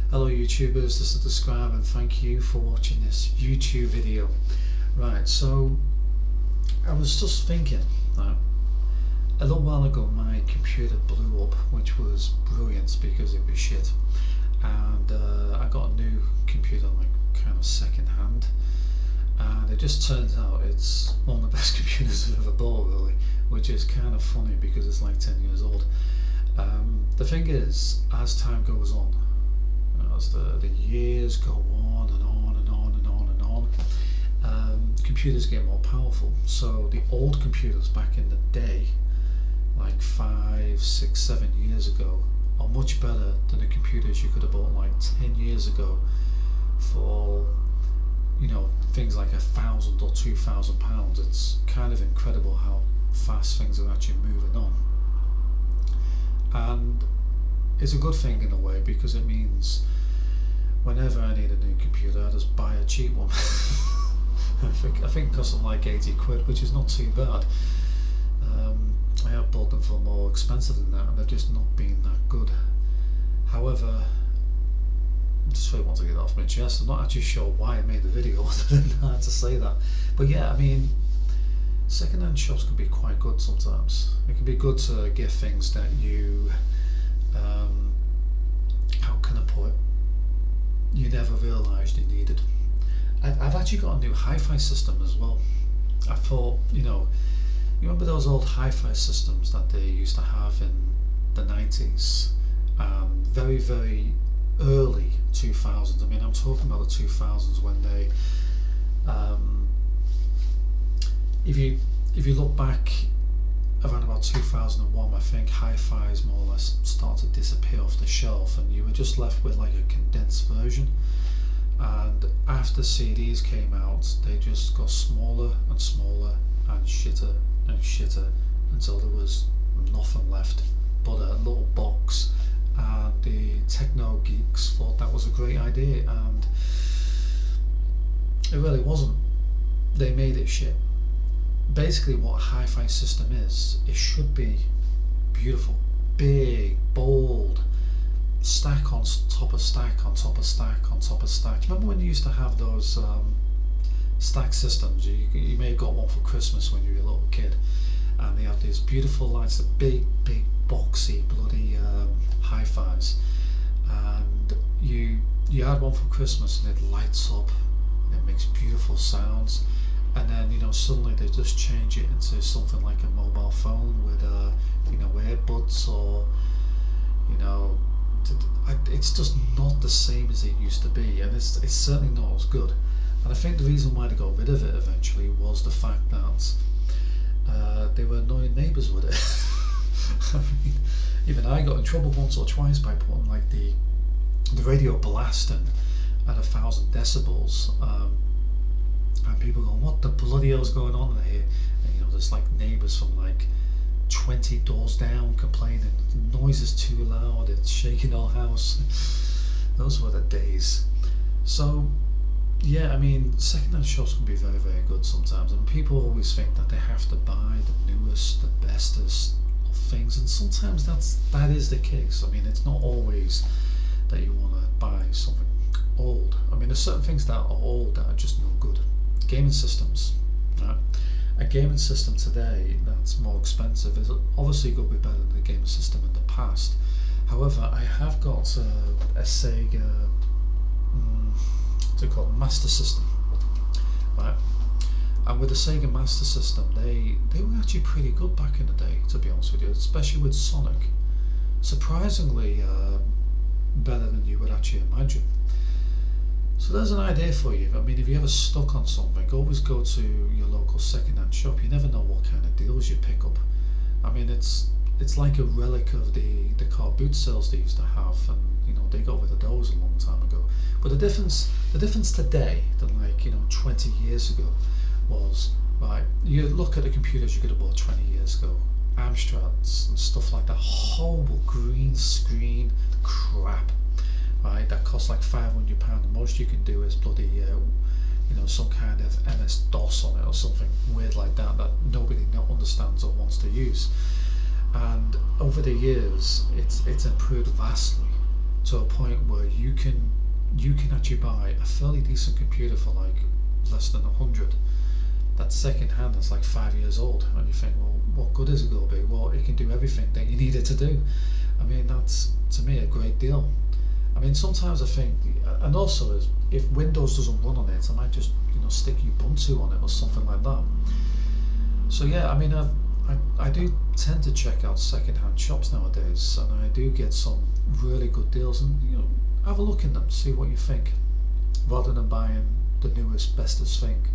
Hello YouTubers, this is the Scribe and thank you for watching this YouTube video. Right, so I was just thinking that a little while ago my computer blew up, which was brilliant because it was shit, and I got a new computer like kind of second hand, and it just turns out it's one of the best computers I've ever bought really, which is kind of funny because it's like 10 years old. The thing is, as time goes on, as the years go on and on and on and on and on, computers get more powerful. So the old computers back in the day, like 5, 6, 7 years ago, are much better than the computers you could have bought like 10 years ago for, things like £1,000 or £2,000. It's kind of incredible how fast things are actually moving on. And it's a good thing in a way because it means whenever I need a new computer, I just buy a cheap one. I think it costs them like 80 quid, which is not too bad. I have bought them for more expensive than that, and they've just not been that good. However, I just really want to get it off my chest. I'm not actually sure why I made the video other than that to say that. But yeah, I mean, second-hand shops can be quite good sometimes. It can be good to get things that you, how can I put it, you never realised you needed. I've actually got a new HiFi system as well. I thought, you remember those old HiFi systems that they used to have in the 90s? Very, very early 2000s. I mean, I'm talking about the 2000s when they, if you look back around about 2001, I think HiFi's more or less started to disappear off the shelf, and you were just left with like a condensed version. And after CDs came out, they just got smaller and smaller and shitter until there was nothing left but a little box. And the techno geeks thought that was a great idea, and it really wasn't. They made it shit. Basically what a HiFi system is, it should be beautiful, big, bold, stack on top of stack on top of stack on top of stack. Do you remember when you used to have those stack systems? You may have got one for Christmas when you were a little kid, and they had these beautiful lights, the big boxy bloody HiFis, and you had one for Christmas and it lights up and it makes beautiful sounds. And then suddenly they just change it into something like a mobile phone with earbuds, or it's just not the same as it used to be, and it's certainly not as good. And I think the reason why they got rid of it eventually was the fact that they were annoying neighbours with it. I mean, even I got in trouble once or twice by putting like the radio blasting at 1,000 decibels. And people go, what the bloody hell's going on here? And there's like neighbours from like 20 doors down complaining, the noise is too loud, it's shaking our house. Those were the days. So yeah, I mean, second-hand shops can be very, very good sometimes, and people always think that they have to buy the newest, the bestest of things, and sometimes that is the case. I mean, it's not always that you want to buy something old. I mean, there's certain things that are old that are just no good. Gaming systems. Right? A gaming system today that's more expensive is obviously going to be better than the gaming system in the past. However, I have got a Sega, what's it called, Master System. Right? And with the Sega Master System, they were actually pretty good back in the day, to be honest with you, especially with Sonic. Surprisingly better than you would actually imagine. So there's an idea for you. I mean, if you're ever stuck on something, always go to your local second-hand shop. You never know what kind of deals you pick up. I mean, it's like a relic of the car boot sales they used to have, and they got rid of those a long time ago. But the difference today than like 20 years ago was, right, you look at the computers you could have bought 20 years ago, Amstrads and stuff like that, horrible green screen crap. Right, that costs like £500. The most you can do is bloody, some kind of MS-DOS on it or something weird like that nobody understands or wants to use. And over the years, it's improved vastly to a point where you can actually buy a fairly decent computer for like less than 100 that's second hand, that's like 5 years old, and you think, well, what good is it going to be? Well, it can do everything that you need it to do. I mean, that's to me a great deal. I mean, sometimes I think, and also if Windows doesn't run on it, I might just stick Ubuntu on it or something like that. So yeah, I mean, I do tend to check out second-hand shops nowadays, and I do get some really good deals, and have a look in them, see what you think, rather than buying the newest, bestest thing.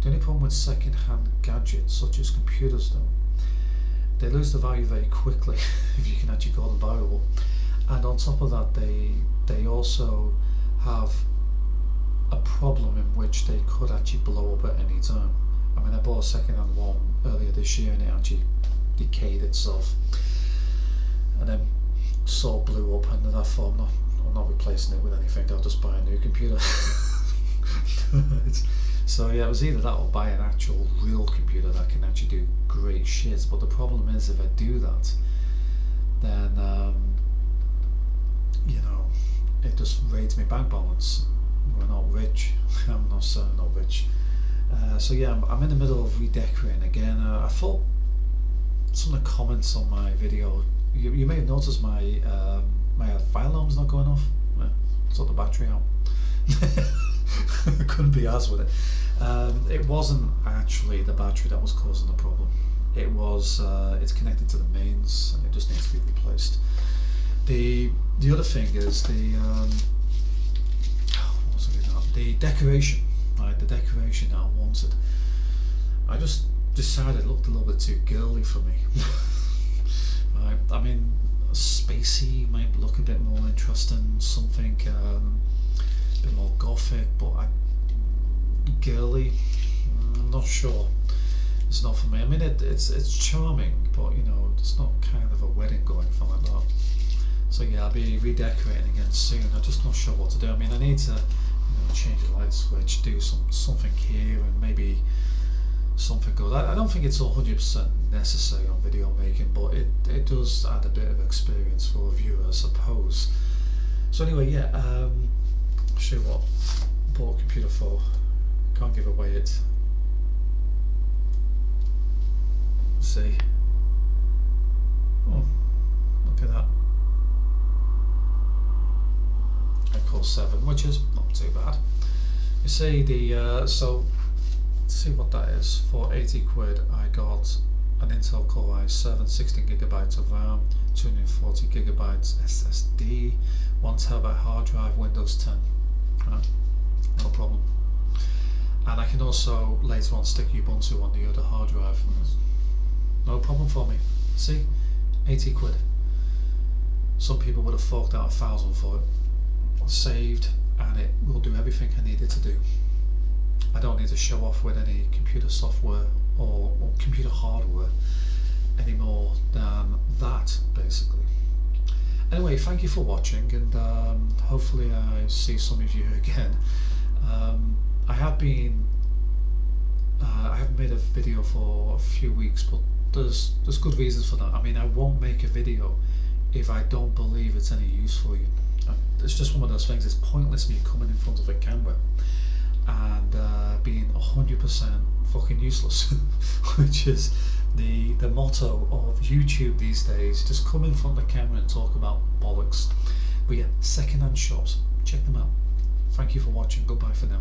The only problem with second-hand gadgets, such as computers, though, they lose the value very quickly if you can actually call them valuable. And on top of that, they also have a problem in which they could actually blow up at any time. I mean, I bought a second-hand one earlier this year, and it actually decayed itself, and then sort of blew up. And I thought, I'm not replacing it with anything. I'll just buy a new computer. So yeah, it was either that or buy an actual real computer that can actually do great shit. But the problem is, if I do that, then it just raids my bank balance. We're not rich. I'm not certainly not rich. So yeah, I'm in the middle of redecorating again. I thought some of the comments on my video, you may have noticed my fire alarm's not going off. Sort the battery out. I couldn't be arsed with it. It wasn't actually the battery that was causing the problem. It was it's connected to the mains, and it just needs to be replaced. The other thing is the decoration. Right, the decoration that I wanted. I just decided it looked a little bit too girly for me. Right, I mean, spacey might look a bit more interesting, something a bit more gothic, but girly, I'm not sure. It's not for me. I mean, it's charming, but it's not kind of a wedding going for like that. So yeah, I'll be redecorating again soon. I'm just not sure what to do. I mean, I need to change the light switch, do something here, and maybe something good. I don't think it's 100% necessary on video making, but it does add a bit of experience for a viewer, I suppose. So anyway, yeah, I'll show you what I bought a computer for. Can't give away it. Let's see. Oh, look at that. Core 7, which is not too bad. You see so let's see what that is. For 80 quid I got an Intel Core i7, 16GB of RAM, 240GB SSD, 1TB hard drive, Windows 10. Right? No problem. And I can also later on stick Ubuntu on the other hard drive. No problem for me. See, 80 quid. Some people would have forked out 1,000 for it. Saved, and it will do everything I need it to do. I don't need to show off with any computer software or computer hardware any more than that, basically. Anyway, thank you for watching, and hopefully I see some of you again. I haven't made a video for a few weeks, but there's good reasons for that. I mean, I won't make a video if I don't believe it's any use for you. It's just one of those things. It's pointless me coming in front of a camera and being 100% fucking useless, which is the motto of YouTube these days. Just come in front of the camera and talk about bollocks. But yeah, second-hand shops, check them out. Thank you for watching. Goodbye for now.